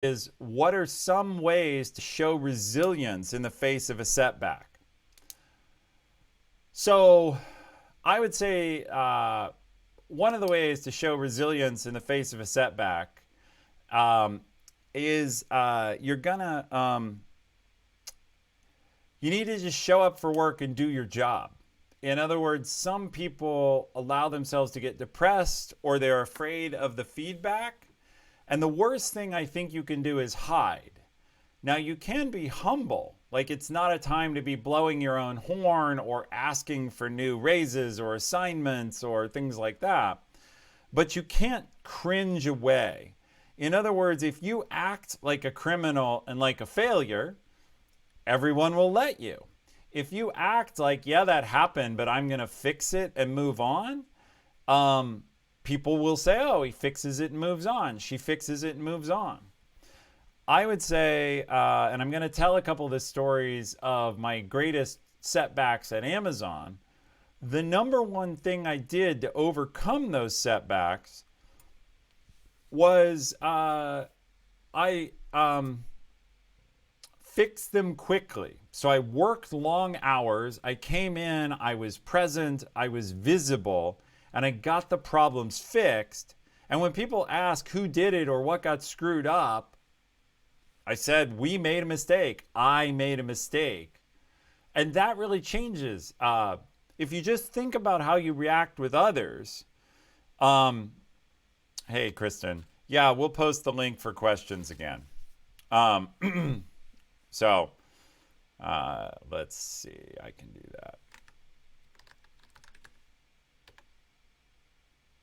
is, what are some ways to show resilience in the face of a setback? So I would say one of the ways to show resilience in the face of a setback is you're gonna you need to just show up for work and do your job. In other words, some people allow themselves to get depressed or they're afraid of the feedback. And the worst thing I think you can do is hide. Now, you can be humble. Like, it's not a time to be blowing your own horn or asking for new raises or assignments or things like that. But you can't cringe away. In other words, if you act like a criminal and like a failure, everyone will let you. If you act like, yeah, that happened, but I'm going to fix it and move on, people will say, oh, he fixes it and moves on. She fixes it and moves on. I would say, and I'm going to tell a couple of the stories of my greatest setbacks at Amazon. The number one thing I did to overcome those setbacks was I fixed them quickly. So I worked long hours. I came in, I was present, I was visible, and I got the problems fixed. And when people ask who did it or what got screwed up, I said, we made a mistake. I made a mistake. And that really changes. If you just think about how you react with others, hey, Kristen. Yeah, we'll post the link for questions again. So let's see. I can do that.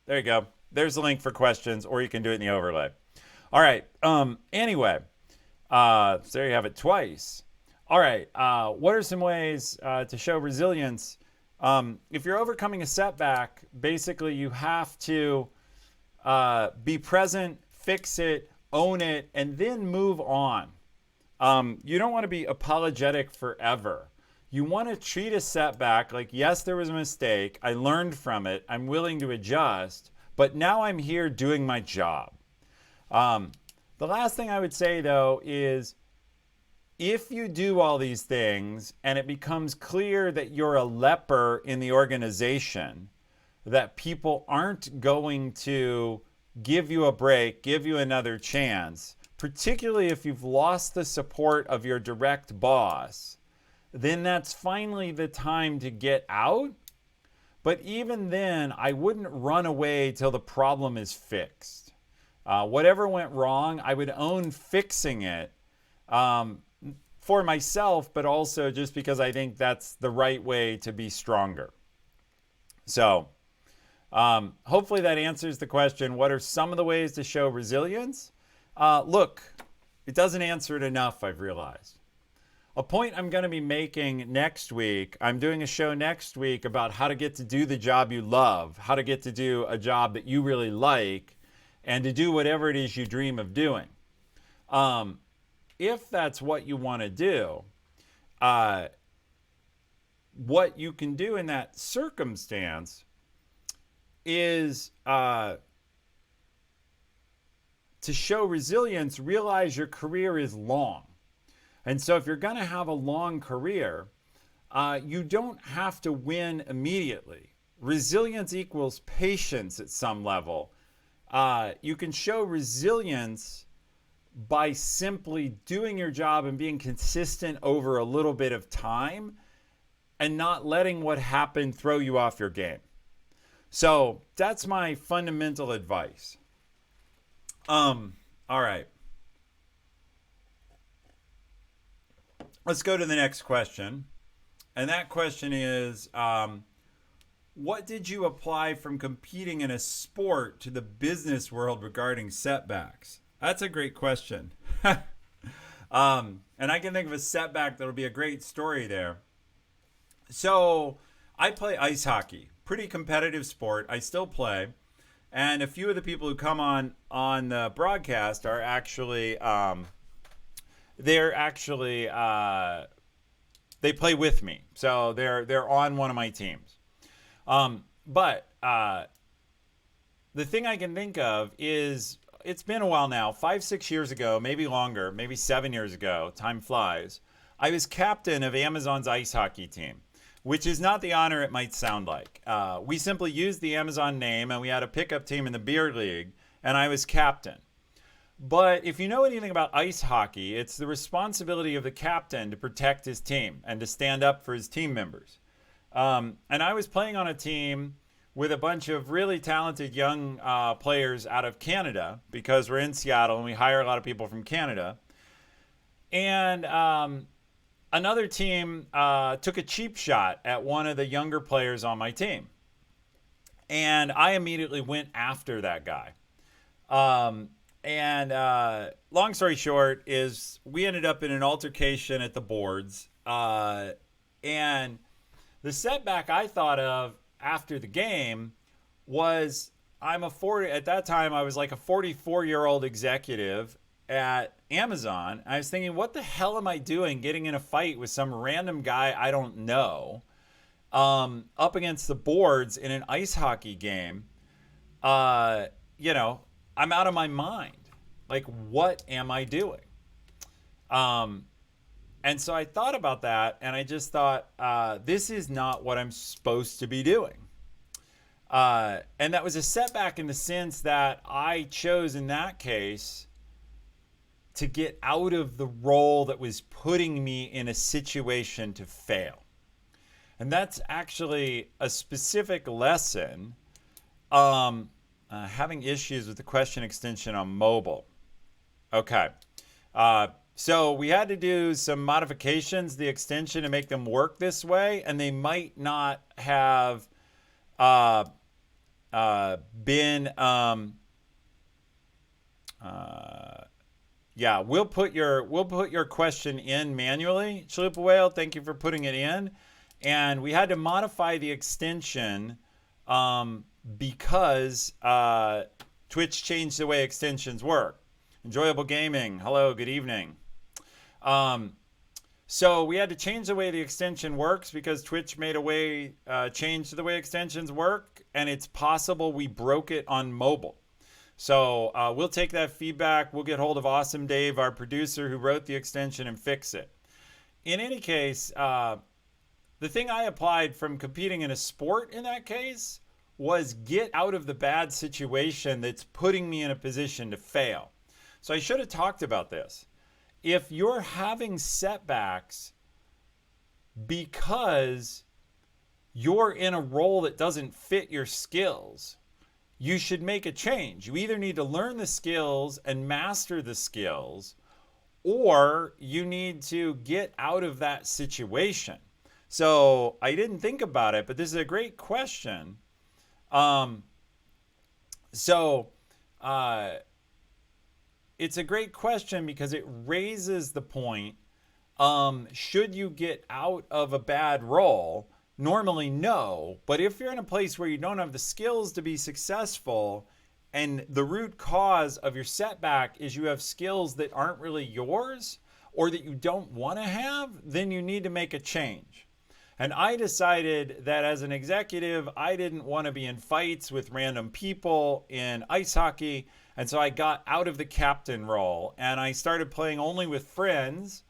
There you go. There's the link for questions, or you can do it in the overlay. All right. Anyway, so there you have it twice. All right. What are some ways to show resilience? If you're overcoming a setback, basically you have to be present, fix it, own it, and then move on. You don't want to be apologetic forever. You want to treat a setback like, yes, there was a mistake. I learned from it. I'm willing to adjust, but now I'm here doing my job. The last thing I would say, though, is if you do all these things and it becomes clear that you're a leper in the organization, that people aren't going to give you a break, give you another chance, particularly if you've lost the support of your direct boss, then that's finally the time to get out. But even then, I wouldn't run away till the problem is fixed. Whatever went wrong, I would own fixing it for myself, but also just because I think that's the right way to be stronger. So hopefully that answers the question, what are some of the ways to show resilience? Look, it doesn't answer it enough, I've realized. A point I'm going to be making next week, I'm doing a show next week about how to get to do the job you love, how to get to do a job that you really like, and to do whatever it is you dream of doing. If that's what you want to do, what you can do in that circumstance is to show resilience, realize your career is long. And so if you're going to have a long career, you don't have to win immediately. Resilience equals patience at some level. You can show resilience by simply doing your job and being consistent over a little bit of time and not letting what happened throw you off your game. So that's my fundamental advice. All right. Let's go to the next question. And that question is, what did you apply from competing in a sport to the business world regarding setbacks? That's a great question. And I can think of a setback that'll be a great story there. So I play ice hockey, pretty competitive sport. I still play. And a few of the people who come on the broadcast are actually, they play with me. So they're on one of my teams. But the thing I can think of is it's been a while now, 5, 6 years ago, maybe longer, maybe 7 years ago, time flies, I was captain of Amazon's ice hockey team, which is not the honor it might sound like. We simply used the Amazon name, and we had a pickup team in the beer league, and I was captain. But if you know anything about ice hockey, it's the responsibility of the captain to protect his team and to stand up for his team members. And I was playing on a team with a bunch of really talented young players out of Canada, because we're in Seattle and we hire a lot of people from Canada. And another team took a cheap shot at one of the younger players on my team. And I immediately went after that guy. Long story short is we ended up in an altercation at the boards. And the setback I thought of after the game was at that time I was like a 44-year-old executive at Amazon. I was thinking, what the hell am I doing getting in a fight with some random guy I don't know up against the boards in an ice hockey game? I'm out of my mind. Like, what am I doing? And so I thought about that, and I just thought, this is not what I'm supposed to be doing. And that was a setback in the sense that I chose in that case to get out of the role that was putting me in a situation to fail. And that's actually a specific lesson. Having issues with the question extension on mobile. Okay. So we had to do some modifications to the extension to make them work this way, and they might not have been. We'll put your question in manually, Chalupa Whale. Thank you for putting it in, and we had to modify the extension because Twitch changed the way extensions work. Enjoyable Gaming, hello, good evening. So we had to change the way the extension works because Twitch made changed the way extensions work, and it's possible we broke it on mobile. So we'll take that feedback. We'll get hold of Awesome Dave, our producer who wrote the extension, and fix it. In any case, the thing I applied from competing in a sport in that case was get out of the bad situation that's putting me in a position to fail. So I should have talked about this. If you're having setbacks because you're in a role that doesn't fit your skills, you should make a change. You either need to learn the skills and master the skills, or you need to get out of that situation. So I didn't think about it, but this is a great question. It's a great question because it raises the point, should you get out of a bad role? Normally, no. But if you're in a place where you don't have the skills to be successful, and the root cause of your setback is you have skills that aren't really yours or that you don't want to have, then you need to make a change. And I decided that as an executive, I didn't want to be in fights with random people in ice hockey. And so I got out of the captain role and I started playing only with friends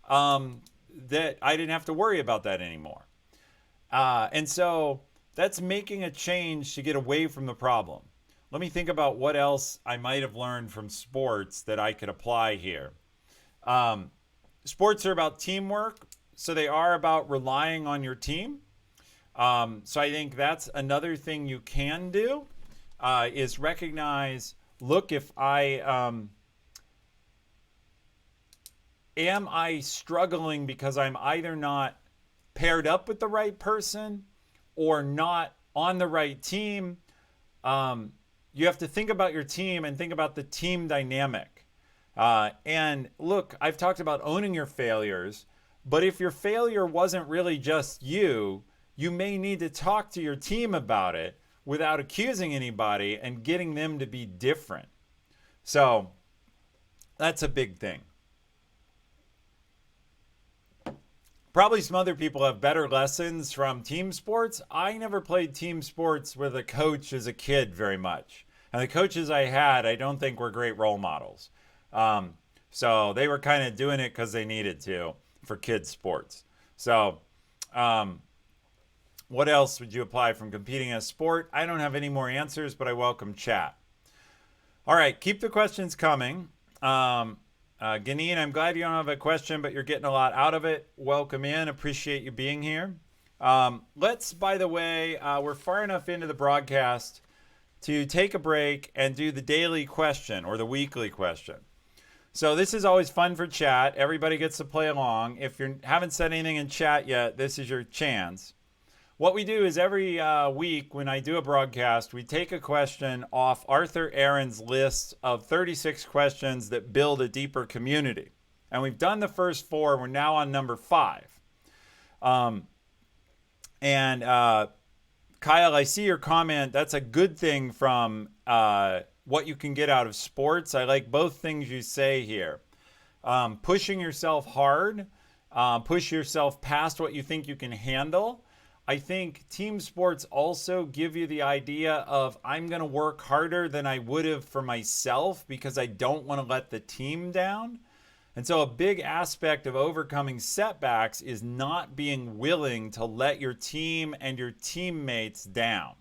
that I didn't have to worry about that anymore. And so that's making a change to get away from the problem. Let me think about what else I might have learned from sports that I could apply here. Sports are about teamwork, so they are about relying on your team. So I think that's another thing you can do, is recognize, look, if am I struggling because I'm either not paired up with the right person or not on the right team? You have to think about your team and think about the team dynamic. And look, I've talked about owning your failures, but if your failure wasn't really just you, you may need to talk to your team about it without accusing anybody and getting them to be different. So that's a big thing. Probably some other people have better lessons from team sports. I never played team sports with a coach as a kid very much. And the coaches I had, I don't think were great role models. So they were kind of doing it because they needed to for kids' sports. So, what else would you apply from competing in a sport? I don't have any more answers, but I welcome chat. All right, keep the questions coming. Ganeen, I'm glad you don't have a question, but you're getting a lot out of it. Welcome in. Appreciate you being here. Let's, by the way, we're far enough into the broadcast to take a break and do the daily question or the weekly question. So this is always fun for chat. Everybody gets to play along. If you haven't said anything in chat yet, this is your chance. What we do is every week when I do a broadcast, we take a question off Arthur Aaron's list of 36 questions that build a deeper community. And we've done the first 4. We're now on number 5. Kyle, I see your comment. That's a good thing from what you can get out of sports. I like both things you say here. Pushing yourself hard, push yourself past what you think you can handle. I think team sports also give you the idea of I'm going to work harder than I would have for myself because I don't want to let the team down. And so a big aspect of overcoming setbacks is not being willing to let your team and your teammates down.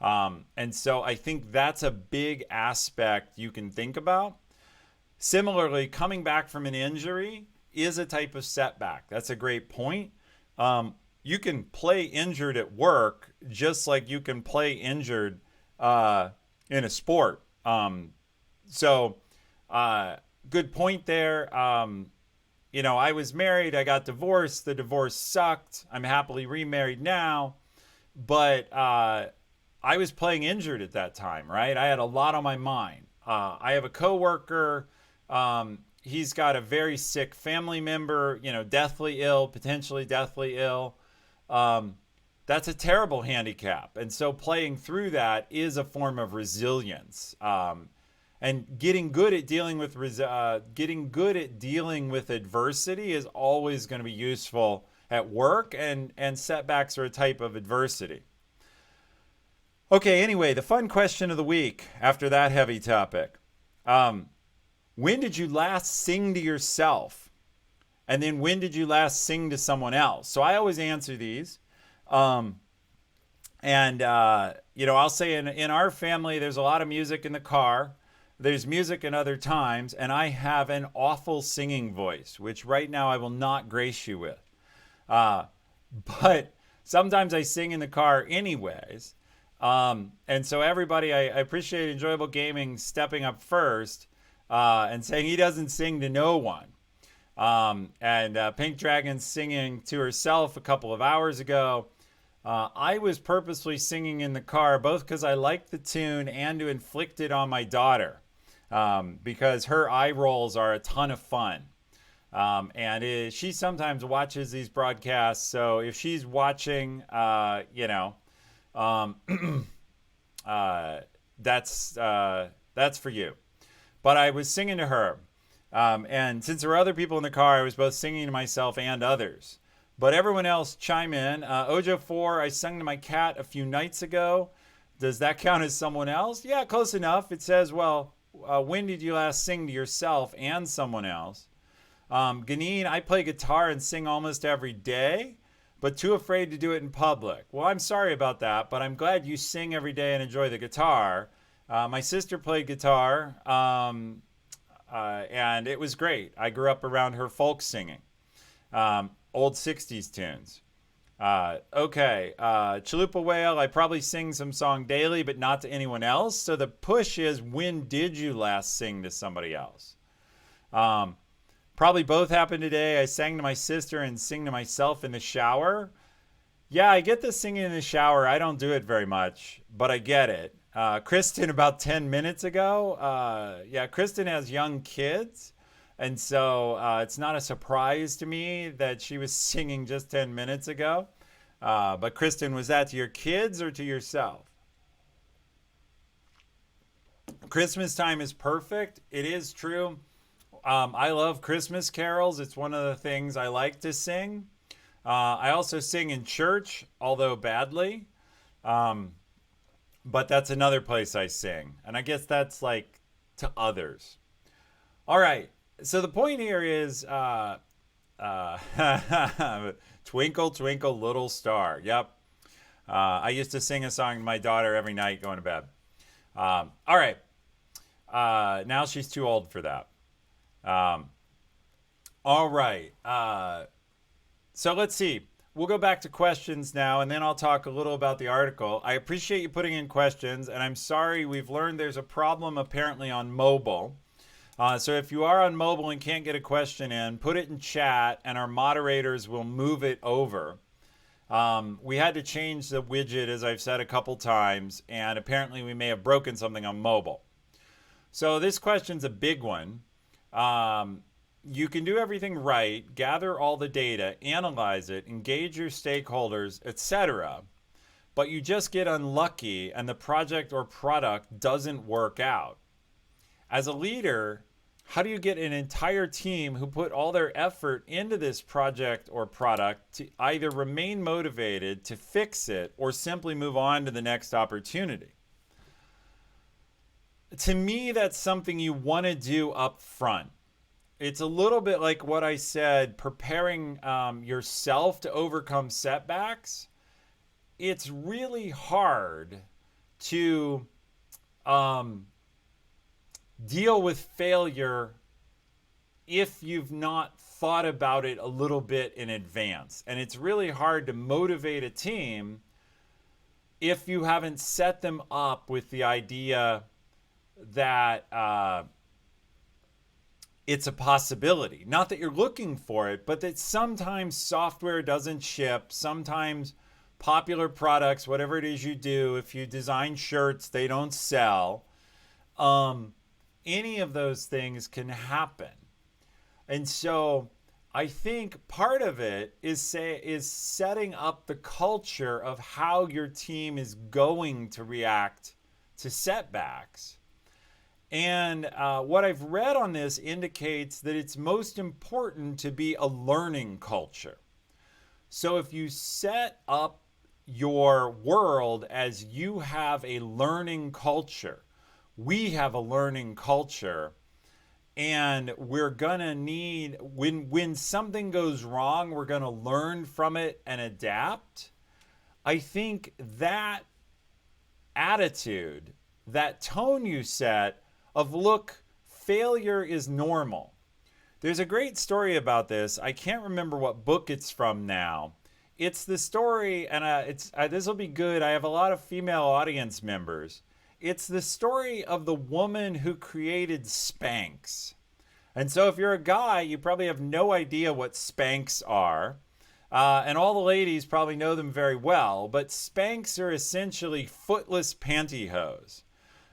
And so I think that's a big aspect you can think about. Similarly, coming back from an injury is a type of setback. That's a great point. You can play injured at work just like you can play injured in a sport. Good point there. I was married. I got divorced. The divorce sucked. I'm happily remarried now. But I was playing injured at that time, right? I had a lot on my mind. I have a coworker. He's got a very sick family member, deathly ill, potentially deathly ill. That's a terrible handicap. And so playing through that is a form of resilience. And getting good at dealing with adversity is always going to be useful at work, and setbacks are a type of adversity. Okay, anyway, the fun question of the week after that heavy topic. When did you last sing to yourself? And then when did you last sing to someone else? So I always answer these. I'll say in our family, there's a lot of music in the car. There's music in other times. And I have an awful singing voice, which right now I will not grace you with. But sometimes I sing in the car anyways. And so everybody, I appreciate Enjoyable Gaming stepping up first and saying he doesn't sing to no one. Pink Dragon singing to herself a couple of hours ago. I was purposely singing in the car, both because I liked the tune and to inflict it on my daughter, because her eye rolls are a ton of fun. She sometimes watches these broadcasts, so if she's watching, that's for you. But I was singing to her. And since there were other people in the car, I was both singing to myself and others. But everyone else chime in. Ojo4, I sung to my cat a few nights ago. Does that count as someone else? Yeah, close enough. It says, when did you last sing to yourself and someone else? Ganeen, I play guitar and sing almost every day, but too afraid to do it in public. Well, I'm sorry about that, but I'm glad you sing every day and enjoy the guitar. My sister played guitar. And it was great. I grew up around her folk singing, old 60s tunes. Chalupa Whale, I probably sing some song daily, but not to anyone else. So the push is, when did you last sing to somebody else? Probably both happened today. I sang to my sister and sing to myself in the shower. Yeah, I get the singing in the shower. I don't do it very much, but I get it. Kristen, about 10 minutes ago. Kristen has young kids. And so it's not a surprise to me that she was singing just 10 minutes ago. But Kristen, was that to your kids or to yourself? Christmas time is perfect. It is true. I love Christmas carols. It's one of the things I like to sing. I also sing in church, although badly. but that's another place I sing. And I guess that's like to others. All right. So the point here is Twinkle, Twinkle, Little Star. Yep. I used to sing a song to my daughter every night going to bed. All right. Now she's too old for that. Um, all right. So let's see. We'll go back to questions now, and then I'll talk a little about the article. I appreciate you putting in questions, and I'm sorry we've learned there's a problem apparently on mobile. So if you are on mobile and can't get a question in, put it in chat, and our moderators will move it over. We had to change the widget, as I've said a couple times, and apparently we may have broken something on mobile. So this question's a big one. You can do everything right, gather all the data, analyze it, engage your stakeholders, etc. But you just get unlucky and the project or product doesn't work out. As a leader, how do you get an entire team who put all their effort into this project or product to either remain motivated to fix it or simply move on to the next opportunity? To me, that's something you want to do up front. It's a little bit like what I said, preparing yourself to overcome setbacks. It's really hard to deal with failure if you've not thought about it a little bit in advance. And it's really hard to motivate a team if you haven't set them up with the idea that it's a possibility. Not that you're looking for it, but that sometimes software doesn't ship. Sometimes popular products, whatever it is you do, if you design shirts, they don't sell. Any of those things can happen. And so I think part of it is setting up the culture of how your team is going to react to setbacks. And what I've read on this indicates that it's most important to be a learning culture. So if you set up your world as you have a learning culture, we have a learning culture, and we're going to need, when something goes wrong, we're going to learn from it and adapt. I think that attitude, that tone you set of, look, failure is normal. There's a great story about this. I can't remember what book it's from now. It's the story, and this will be good. I have a lot of female audience members. It's the story of the woman who created Spanx. And so if you're a guy, you probably have no idea what Spanx are. And all the ladies probably know them very well. But Spanx are essentially footless pantyhose.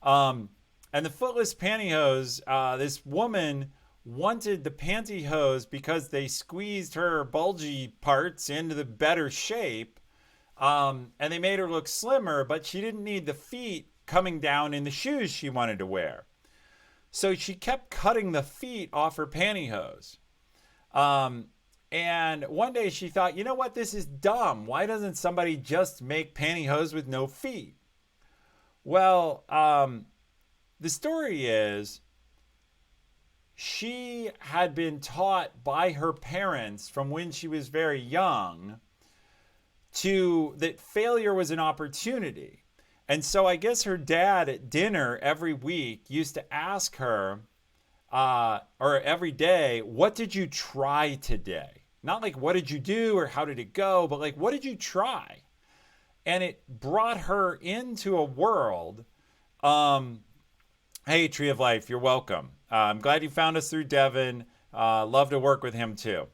And the footless pantyhose, this woman wanted the pantyhose because they squeezed her bulgy parts into the better shape. And they made her look slimmer, but she didn't need the feet coming down in the shoes she wanted to wear. So she kept cutting the feet off her pantyhose. And one day she thought, you know what, this is dumb. Why doesn't somebody just make pantyhose with no feet? Well, the story is she had been taught by her parents from when she was very young that failure was an opportunity. And so I guess her dad at dinner every week used to ask her, or every day, what did you try today? Not like, what did you do or how did it go, but like, what did you try? And it brought her into a world. Hey, Tree of Life, you're welcome. I'm glad you found us through Devin. Love to work with him too.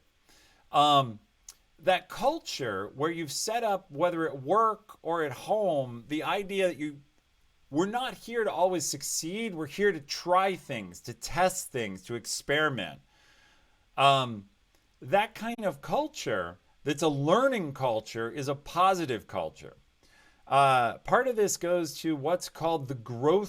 That culture where you've set up, whether at work or at home, the idea that we're not here to always succeed. We're here to try things, to test things, to experiment. That kind of culture that's a learning culture is a positive culture. Part of this goes to what's called the growth